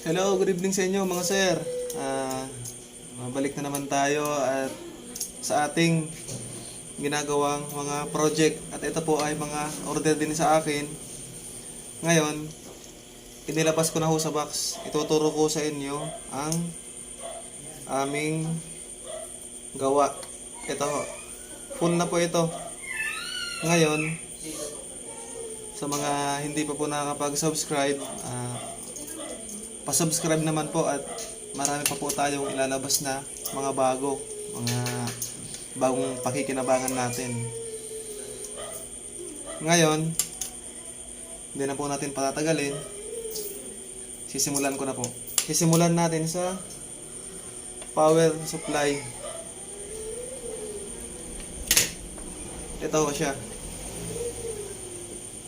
Hello, good evening sa inyo mga sir. Mabalik na naman tayo at sa ating ginagawang mga project. At ito po ay mga order din sa akin. Ngayon, inilabas ko na ho sa box. Ituturo ko sa inyo ang aming gawa. Ito ho. Full na po ito. Ngayon, sa mga hindi pa po nakakapag-subscribe, pa-subscribe naman po at marami pa po tayong ilalabas na mga bagong pakikinabangan natin. Ngayon, hindi na po natin patatagalin. Sisimulan ko na po. Sisimulan natin sa power supply. Ito siya.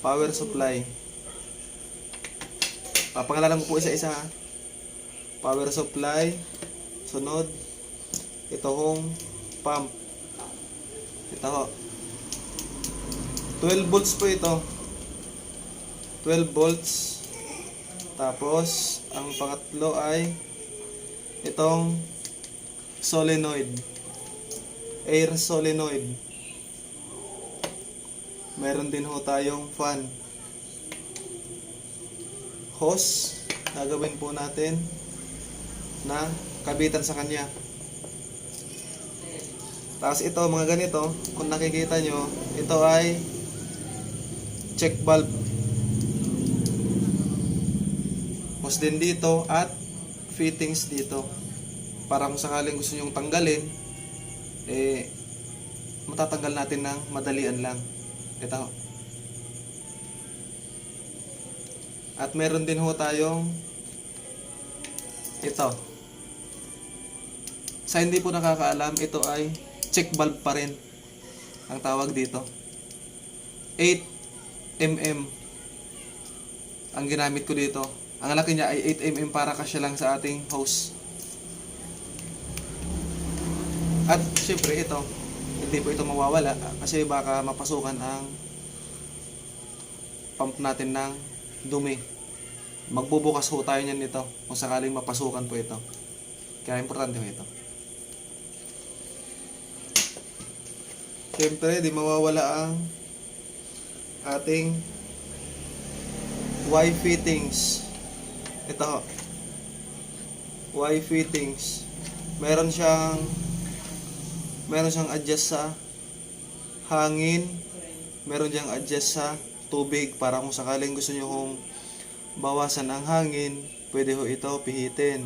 Power supply. Papangalanan ko po isa-isa ha. Power supply. Sunod. Ito hong pump. Ito ho. 12 volts po ito. 12 volts. Tapos, ang pangatlo ay itong solenoid. Air solenoid. Meron din ho tayong fan. Hose, gagawin po natin na kabitan sa kanya. Tapos ito, mga ganito, kung nakikita nyo, ito ay check valve. Hose din dito at fittings dito. Para kung sakaling gusto nyong tanggalin, matatanggal natin ng madalian lang. Ito. At meron din ho tayong ito. Sa hindi po nakakaalam, ito ay check valve pa rin ang tawag dito. 8mm ang ginamit ko dito. Ang laki niya ay 8mm para kasya lang sa ating hose. At syempre ito, hindi po ito mawawala kasi baka mapasukan ang pump natin ng dumi. Magbubukas ho tayo niyan nito kung sakaling mapasukan po ito. Kaya importante ho ito. Siyempre, di mawawala ang ating Y fittings. Ito ho. Y fittings. Meron siyang adjust sa hangin. Meron siyang adjust sa tubig para kung sakaling gusto nyo kong bawasan ang hangin, pwede ho ito pihitin.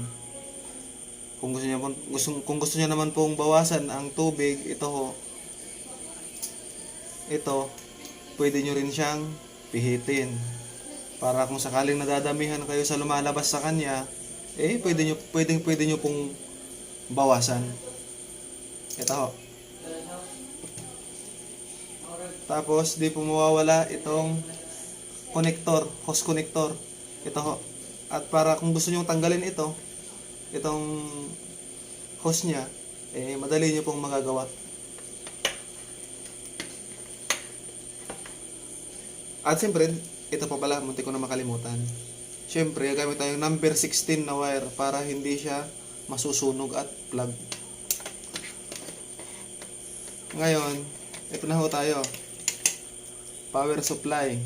Kung gusto niyo naman pong bawasan ang tubig, ito ho. Ito, pwede nyo rin siyang pihitin. Para kung sakaling nadadamihan kayo sa lumalabas sa kanya, pwede nyo pong bawasan. Ito ho. Tapos, di po mawawala itong connector, hose connector. Ito ho. At para kung gusto nyo tanggalin ito, itong hose nya, madali nyo pong magagawa. At siyempre, ito pa pala, munti ko na makalimutan. Siyempre, gamit tayong number 16 na wire para hindi siya masusunog at plug. Ngayon, ito na ho tayo. Power supply.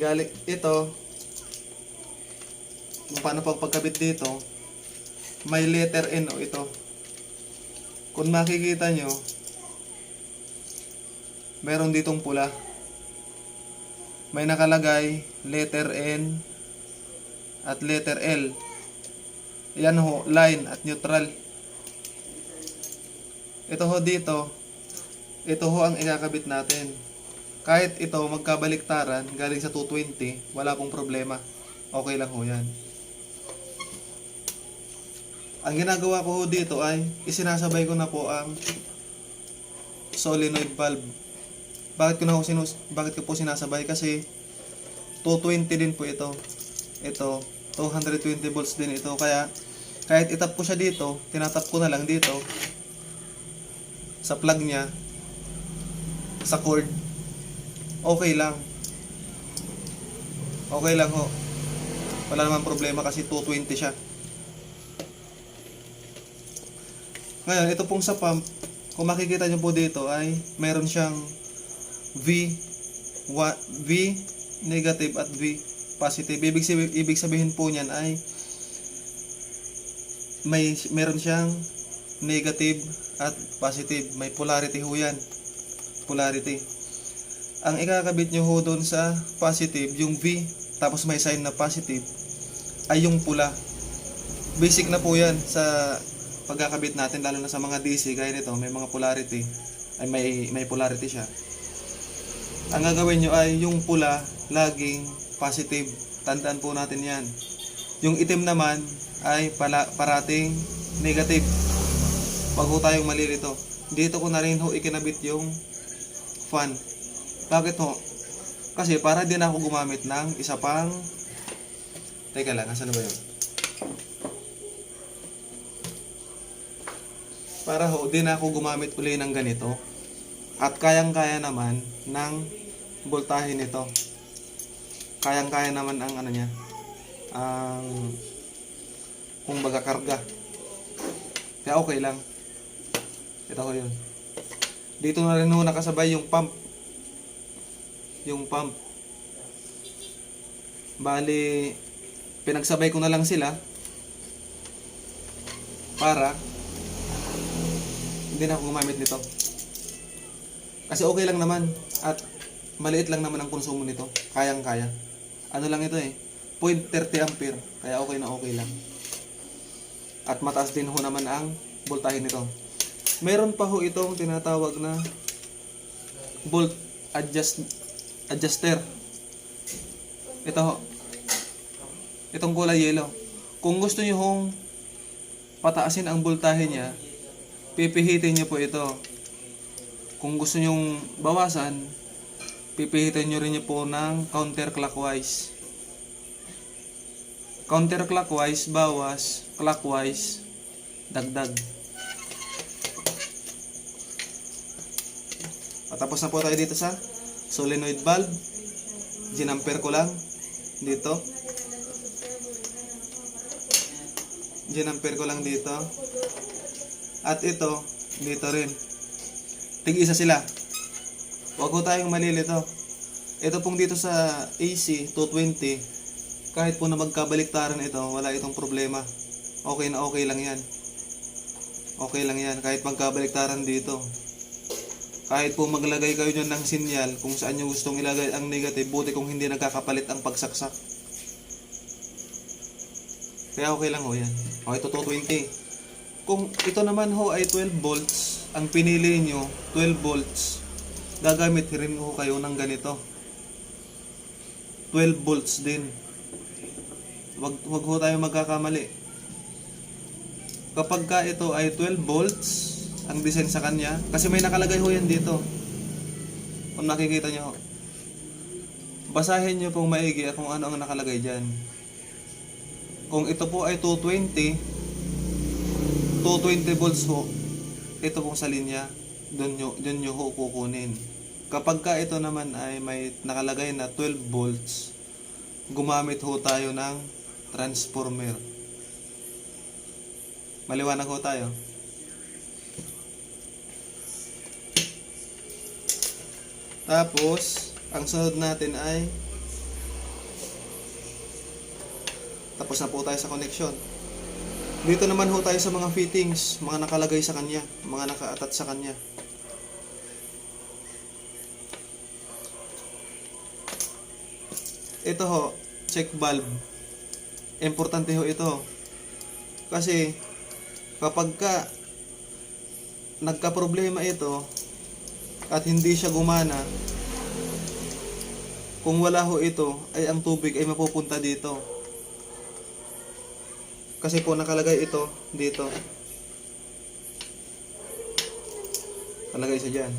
Galing ito, kung paano pang pagkabit dito, may letter N o ito. Kung makikita nyo, meron ditong pula. May nakalagay letter N at letter L. Yan ho, line at neutral. Ito ho dito, ito ho ang ikakabit natin. Kahit ito magkabaliktaran galing sa 220, wala pong problema. Okay lang ho yan. Ang ginagawa ko ho dito ay isinasabay ko na po ang solenoid valve. Bakit ko po sinasabay? Kasi 220 din po ito. Ito, 220 volts din ito. Kaya kahit itap ko siya dito, tinatap ko na lang dito sa plug niya, sa cord. Okay lang. Okay lang ho. Wala naman problema kasi 220 siya. Ngayon, ito pong sa pump, kung makikita nyo po dito ay meron siyang V negative at V positive. Ibig sabihin po niyan ay meron siyang negative at positive. May polarity ho yan. Polarity. Ang ikakabit nyo ho doon sa positive, yung V, tapos may sign na positive, ay yung pula. Basic na po yan sa pagkakabit natin, lalo na sa mga DC gaya nito, may mga polarity, ay may polarity siya. Ang gagawin nyo ay yung pula laging positive. Tandaan po natin yan. Yung itim naman ay parating negative. Wag ho tayong malilito. Dito ko na rin ho ikinabit yung fan. Bakit ho? Kasi para din ako gumamit ng isa pang, teka lang, nasaan na ba yun? Para ho, din ako gumamit uli ng ganito. At kayang-kaya naman ng voltahe nito. Kayang-kaya naman ang ano niya. Ang kung baga karga. Kaya okay lang. Ito ho yun. Dito na rin ho nakasabay yung pump. Yung pump. Bali, pinagsabay ko na lang sila para hindi na ako gumamit nito. Kasi okay lang naman at maliit lang naman ang konsumo nito. Kayang-kaya. Ano lang ito eh, 0.30 ampere. Kaya okay na okay lang. At mataas din ho naman ang voltahe nito. Meron pa ho itong tinatawag na volt adjuster. Ito ho. Itong kulay yellow. Kung gusto niyo hong pataasin ang voltahe niya, pipihitin niyo po ito. Kung gusto niyo bawasan, pipihitin niyo rin niyo po ng counterclockwise. Counterclockwise, bawas. Clockwise, dagdag. Patapos na po tayo dito sa solenoid valve. Ginampere ko lang dito. Ginampere ko lang dito. At ito, dito rin. Tig-isa sila. Huwag ko tayong malilito. Ito pong dito sa AC 220, kahit po na magkabaliktaran ito, wala itong problema. Okay na okay lang yan. Okay lang yan, kahit magkabaliktaran dito. Kahit po maglagay kayo nyo ng sinyal kung saan nyo gustong ilagay ang negative, buti kung hindi nagkakapalit ang pagsaksak. Kaya okay lang ho yan. O, ito 220. Kung ito naman ho ay 12 volts, ang pinili nyo 12 volts, gagamit rin ho kayo ng ganito. 12 volts din. Wag ho tayo magkakamali. Kapag ka ito ay 12 volts, ang design sa kanya, kasi may nakalagay ho yan dito. Kung nakikita nyo ho. Basahin nyo pong maigi kung ano ang nakalagay dyan. Kung ito po ay 220 volts ho, ito pong sa linya, doon nyo ho kukunin. Kapag ka ito naman ay may nakalagay na 12 volts, gumamit ho tayo ng transformer. Maliwanag ho tayo. Tapos, ang sunod natin ay tapos na po tayo sa connection. Dito naman ho tayo sa mga fittings, mga nakalagay sa kanya, mga naka-attach sa kanya. Ito ho, check valve. Importante ho ito. Kasi kapag ka nagka-problema ito at hindi siya gumana, kung wala ho ito, ay ang tubig ay mapupunta dito. Kasi po nakalagay ito dito. Nakalagay siya dyan.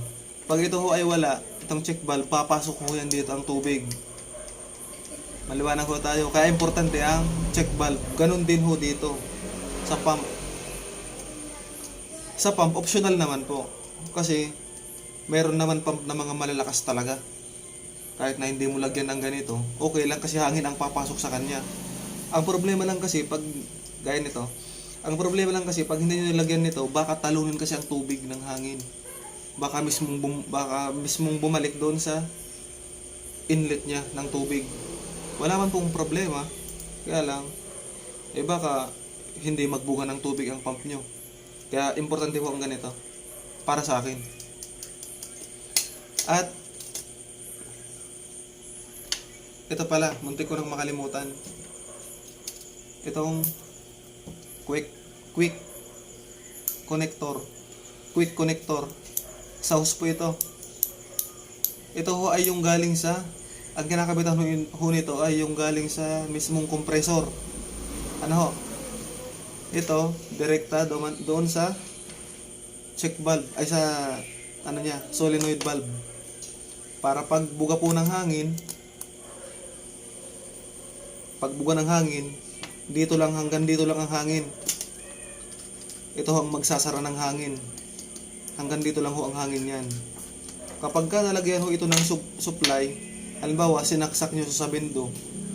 Pag ito ho ay wala, itong check valve, papasok ho yan dito ang tubig. Maliwanag ho tayo. Kaya importante ang check valve. Ganun din ho dito sa pump. Sa pump, optional naman po. Kasi meron naman pump na mga malalakas talaga. Kahit na hindi mo lagyan ng ganito, okay lang kasi hangin ang papasok sa kanya. Ang problema lang kasi pag gaya nito, ang problema lang kasi pag hindi nyo nilagyan nito, baka talunin kasi ang tubig ng hangin. Baka mismong bumalik doon sa inlet niya ng tubig. Wala man pong problema, kaya lang baka hindi magbuga ng tubig ang pump nyo. Kaya importante po ang ganito para sa akin. At ito pala, muntik ko nang makalimutan. Itong quick connector. Quick connector. Sa hose po ito. Ito ho ay yung galing sa, ang kinakabitan ho nito ay yung galing sa mismong compressor. Ano ho? Ito, direkta doon sa check valve, ay sa ano niya, solenoid valve. Para pag buga po ng hangin, dito lang hanggang dito lang ang hangin. Ito ho ang magsasara ng hangin. Hanggang dito lang ho ang hangin yan. Kapag ka nalagyan ho ito ng supply, halimbawa sinaksak nyo sa bendo,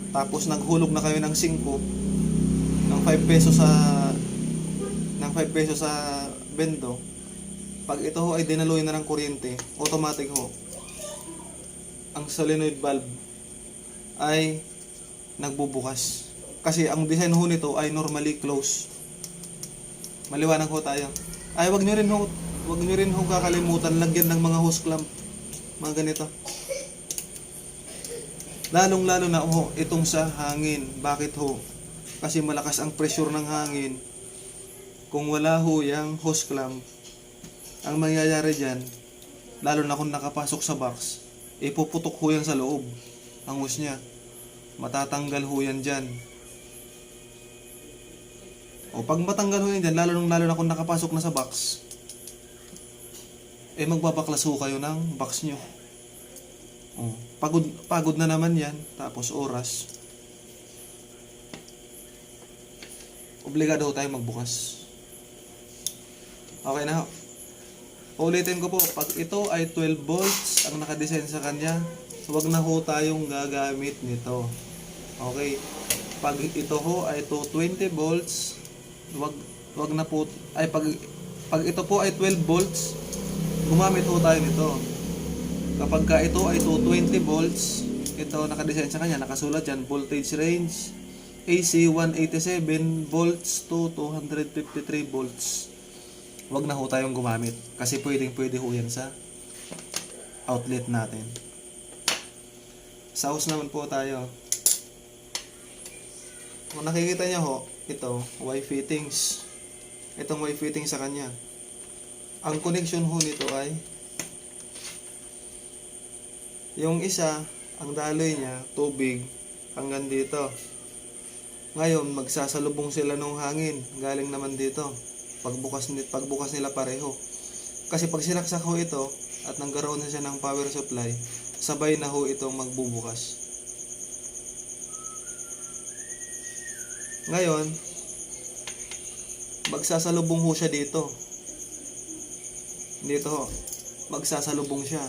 tapos naghulog na kayo ng 5 ng 5 pesos sa bendo, pag ito ho ay dinaluin na ng kuryente, automatic ho ang solenoid valve ay nagbubukas. Kasi ang design ho nito ay normally close. Maliwanag ho tayo. Ay wag nyo rin ho kakalimutan lagyan ng mga hose clamp. Mga ganito. Lalong-lalo na ho itong sa hangin. Bakit ho? Kasi malakas ang pressure ng hangin. Kung wala ho yang hose clamp, ang mangyayari dyan, lalo na kung nakapasok sa box, ipuputok ho yan sa loob ang hose nya. Matatanggal ho yan dyan. O pag matanggal ho yan dyan, lalo na kung nakapasok na sa box, magbabaklas ho kayo ng box nyo. O, pagod na naman yan, tapos oras. Obligado ho tayo magbukas. Okay na ho. Ulitin ko po, pag ito ay 12 volts ang nakadesign sa kanya, huwag na ho tayong gagamit nito. Okay. Pag ito ho ay 220 volts, wag na po, ay pag ito po ay 12 volts, gumamit ho tayo nito. Kapag ka ito ay 220 volts, ito nakadesign sa kanya, nakasulat yan, voltage range AC 187 volts to 253 volts. Wag na ho tayong gumamit kasi pwede ho yan sa outlet natin. Sa hose naman po tayo. Kung nakikita nyo ho, ito, Y fittings. Itong Y fittings sa kanya. Ang connection ho nito ay yung isa, ang daloy niya, tubig, hanggang dito. Ngayon, magsasalubong sila ng hangin, galing naman dito. Pagbukas nila pareho. Kasi pag sinaksak ho ito at nagkaroon na siya ng power supply, sabay na ho itong magbubukas. Ngayon, magsasalubong ho siya dito. Dito ho, magsasalubong siya.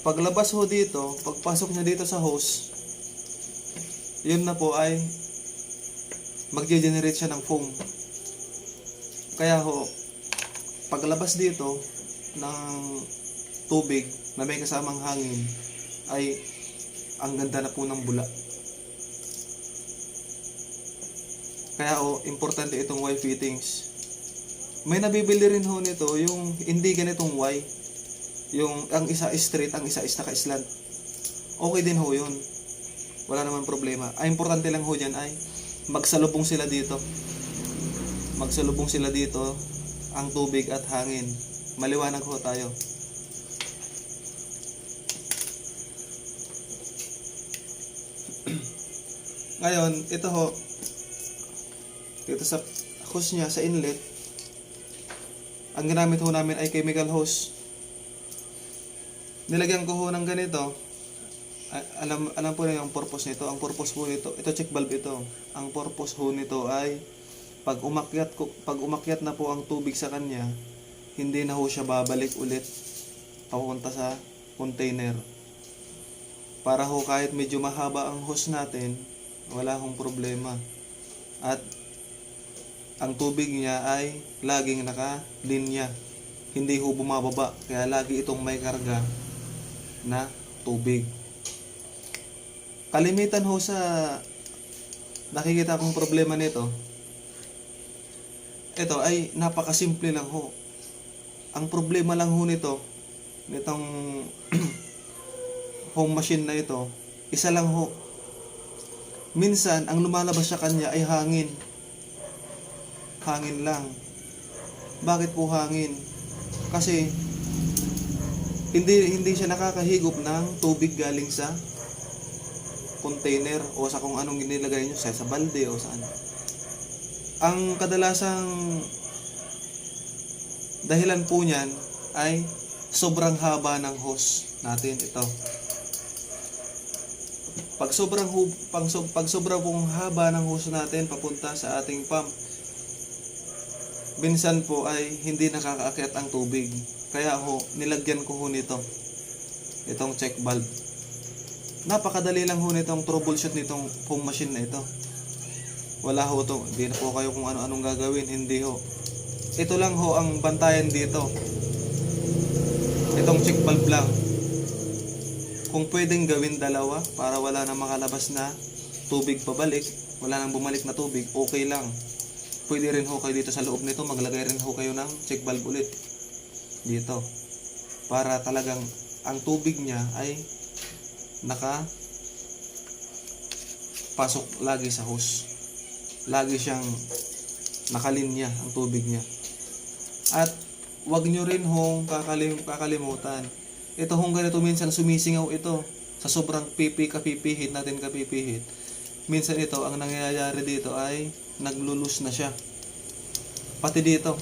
Paglabas ho dito, pagpasok niya dito sa hose, yun na po ay magge-generate siya ng foam. Kaya ho, paglabas dito ng tubig na may kasamang hangin, ay ang ganda na po ng bula. Kaya ho, importante itong Y fittings. May nabibili rin ho nito yung hindi ganitong Y. Yung ang isa straight, ang isa is naka-slant. Okay din ho yun. Wala naman problema. Ang importante lang ho dyan ay magsalubong sila dito. Magsalubong sila dito ang tubig at hangin. Maliwanag ho tayo. Ngayon, ito ho, dito sa hose niya, sa inlet, ang ginamit ho namin ay chemical hose. Nilagyan ko ho ng ganito. Alam po na yung purpose nito. Ang purpose po nito, ito check valve ito. Ang purpose ho nito ay pag umakyat na po ang tubig sa kanya, hindi na ho siya babalik ulit papunta sa container. Para ho kahit medyo mahaba ang hose natin, wala hong problema. At ang tubig niya ay laging nakalinya, hindi ho bumababa, kaya lagi itong may karga na tubig. Kalimitan ho sa nakikita kong problema nito, ito ay napakasimple lang ho. Ang problema lang ho nitong home machine na ito, isa lang ho. Minsan, ang lumalabas sa kanya ay hangin. Hangin lang. Bakit po hangin? Kasi hindi siya nakakahigop ng tubig galing sa container o sa kung anong nilagay nyo, sa balde o saan. Ang kadalasang dahilan po niyan ay sobrang haba ng hose natin ito. Pag sobrang pong haba ng hose natin papunta sa ating pump, minsan po ay hindi nakakaakyat ang tubig. Kaya ho, nilagyan ko ho nito, itong check valve. Napakadali lang ho nitong troubleshoot nitong foam machine na ito. Wala ho to, hindi na po kayo kung ano-anong gagawin, hindi ho. Ito lang ho ang bantayan dito. Itong check valve lang. Kung pwedeng gawin dalawa para wala na makalabas na tubig pabalik, wala nang bumalik na tubig, okay lang. Pwede rin ho kayo dito sa loob nito, maglagay rin ho kayo ng check valve ulit dito. Para talagang ang tubig niya ay pasok lagi sa hose. Lagi siyang nakalinya ang tubig niya. At wag nyo rin hong kakalimutan. Ito hong ganito minsan sumisingaw ito sa sobrang kapipihit natin. Minsan ito, ang nangyayari dito ay naglulus na siya. Pati dito,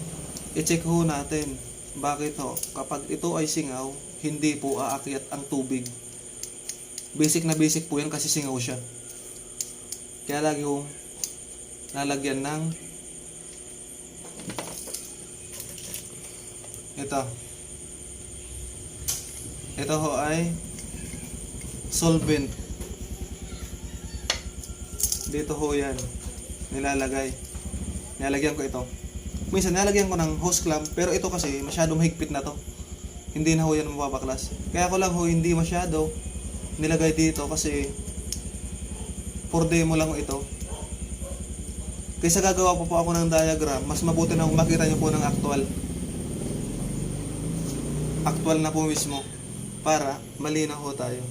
i-check ho natin. Bakit ho? Kapag ito ay singaw, hindi po aakyat ang tubig. Basic na basic po yan kasi singaw siya. Kaya lagi hong lalagyan ng ito ho ay solvent. Dito ho yan nilalagyan ko ito. Minsan nilalagyan ko ng hose clamp, pero ito kasi masyadong mahigpit na to, hindi na ho yan mababaklas. Kaya ko lang ho hindi masyado nilagay dito kasi for demo lang ito. Kaysa gagawa po ako ng diagram, mas mabuti na kung makita nyo po ng actual na po mismo, para malinaw ho tayo.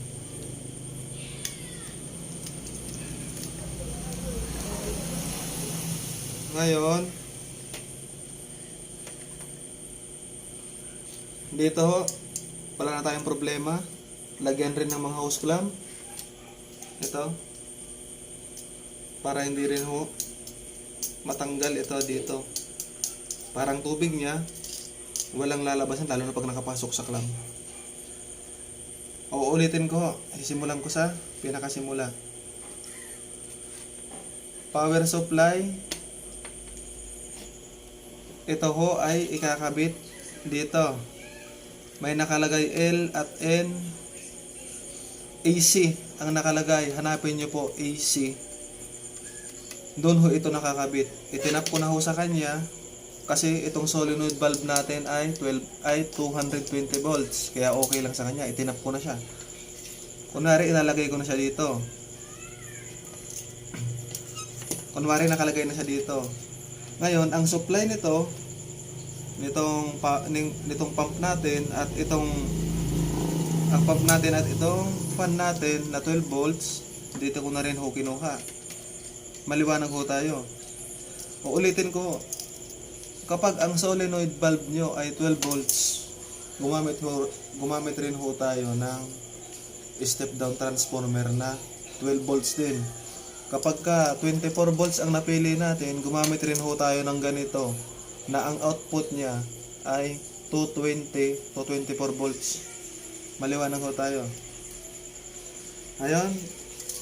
Ngayon, dito ho, wala na tayong problema. Lagyan rin ng mga hose clamp. Ito. Para hindi rin ho matanggal ito dito. Parang tubig niya, walang lalabasan, lalo na pag nakapasok sa clamp. Uulitin ko, sisimulan ko sa pinakasimula. Power supply. Ito ho ay ikakabit dito. May nakalagay L at N. AC ang nakalagay. Hanapin nyo po AC. Doon ho ito nakakabit. Itinap ko na ho sa kanya kasi itong solenoid valve natin ay 220 volts. Kaya okay lang sa kanya. Itinap ko na siya. Kunwari ilalagay ko na siya dito. Kunwari nakalagay na siya dito. Ngayon, ang supply nitong pump natin at itong fan natin na 12 volts, dito ko na rin ho kinuha. Maliwanag ho tayo. Uulitin ko, kapag ang solenoid valve nyo ay 12 volts, gumamit rin ho tayo ng step down transformer na 12 volts din. Kapag ka 24 volts ang napili natin, gumamit rin ho tayo ng ganito na ang output niya ay 220 to 24 volts. Maliwanag ho tayo. Ayun,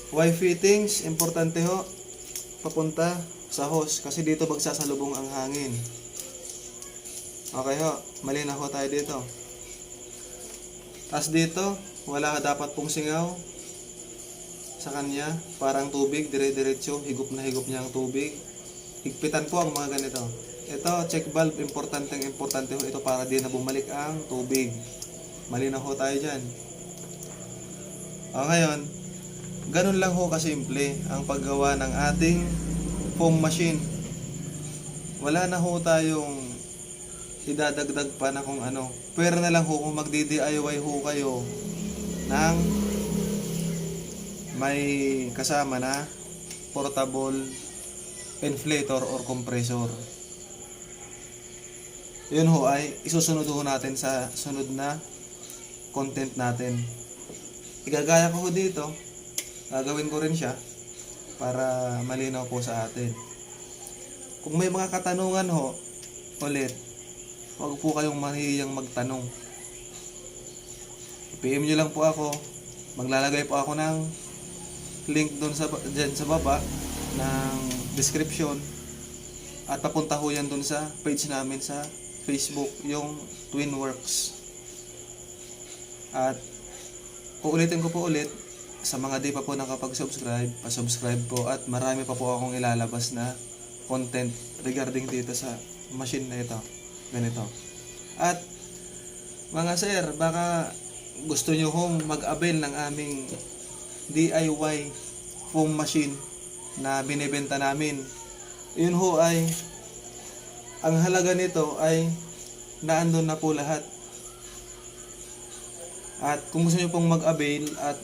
Y fittings, importante ho, papunta sa hose kasi dito magsasalubong ang hangin. Okay ho, malinaw ho tayo dito. As dito, wala dapat pong singaw. sa kanya, parang tubig, dire-diretso, higop na higop niya ang tubig. Higpitan po ang mga ganito. Ito, check valve, importante ho ito para di na bumalik ang tubig. Malinaw ho tayo dyan. Ngayon, ganun lang ho kasimple ang paggawa ng ating foam machine. Wala na ho tayong idadagdag pa na kung ano. Pwera na lang ho kung magdi-DIY ho kayo ng may kasama na portable inflator or compressor. Yun ho ay isusunod ho natin sa sunod na content natin. Igagaya ko ho dito. Gagawin ko rin siya para malinaw po sa atin. Kung may mga katanungan ho, ulit, huwag po kayong mahihiyang magtanong. PM nyo lang po ako. Maglalagay po ako ng link doon dyan sa baba ng description. At papunta ho yan doon sa page namin sa Facebook, yung Twinworks. At uulitin ko po ulit, sa mga di pa po nakapag-subscribe, pa-subscribe po at marami pa po akong ilalabas na content regarding dito sa machine na ito. Ganito. At mga sir, baka gusto nyo hong mag-avail ng aming DIY foam machine na binibenta namin. Yun ho ay, ang halaga nito ay naandun na po lahat. At kung gusto nyo pong mag-avail at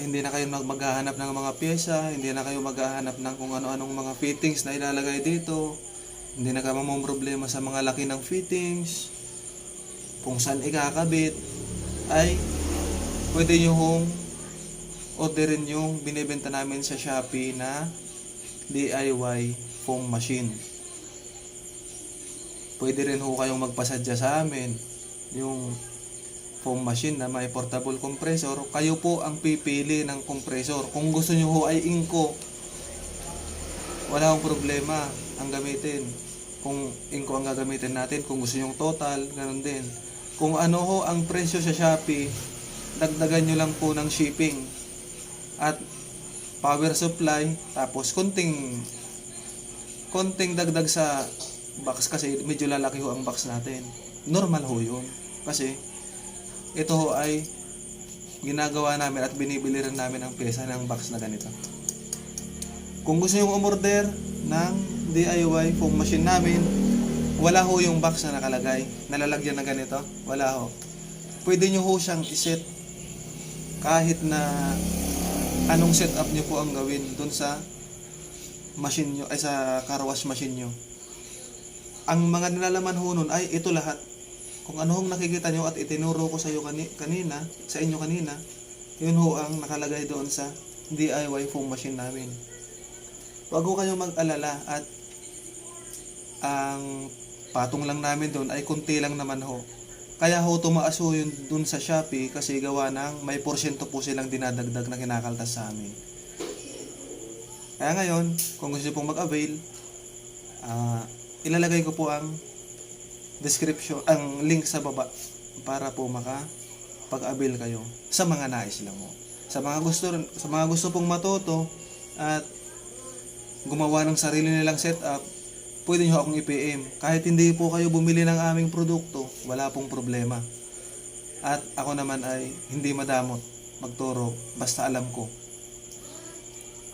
hindi na kayo maghahanap ng mga pyesa, hindi na kayo maghahanap ng kung ano-anong mga fittings na ilalagay dito, hindi na kayo problema sa mga laki ng fittings, kung saan ikakabit, ay pwede nyo hong orderin yung binibenta namin sa Shopee na DIY foam machine. Pwede rin ho kayong magpasadya sa amin yung foam machine na may portable compressor. Kayo po ang pipili ng compressor. Kung gusto nyo ho ay inko, wala akong problema ang gamitin. Kung inko ang gagamitin natin, kung gusto nyo total, ganun din. Kung ano ho ang presyo sa Shopee, dagdagan nyo lang po ng shipping at power supply, tapos konting dagdag sa box kasi medyo lalaki ho ang box natin. Normal ho yun kasi ito ho ay ginagawa namin at binibili rin namin ang pyesa ng box na ganito. Kung gusto nyo umorder ng DIY foam machine namin, wala ho yung box na nakalagay, nalalagyan na ganito, wala ho. Pwede nyo ho siyang iset kahit na anong setup nyo po ang gawin dun sa machine nyo, ay sa car wash machine nyo. Ang mga nilalaman ho nun ay ito lahat. Kung ano hong nakikita nyo at itinuro ko sa inyo kanina, yun ho ang nakalagay doon sa DIY foam machine namin. Huwag ho kayong mag-alala at ang patong lang namin doon ay kunti lang naman ho. Kaya ho tumaas ho yun doon sa Shopee kasi gawa ng may porsyento po silang dinadagdag na kinakaltas sa amin. Kaya ngayon, kung gusto nyo pong mag-avail, ilalagay ko po ang description, ang link sa baba para po makapag-avail kayo sa mga nais lang ho. Sa mga gusto pong matuto at gumawa ng sarili nilang setup, pwede nyo akong i-PM. Kahit hindi po kayo bumili ng aming produkto, wala pong problema. At ako naman ay hindi madamot magturo, basta alam ko.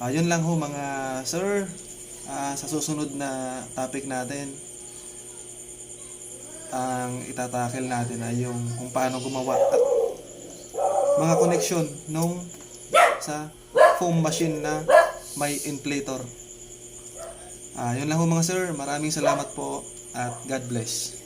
Yun lang ho mga sir. Sa susunod na topic natin, ang itatakel natin ay yung kung paano gumawa at mga connection sa foam machine na may inflator. Yun lang ho mga sir. Maraming salamat po at God bless.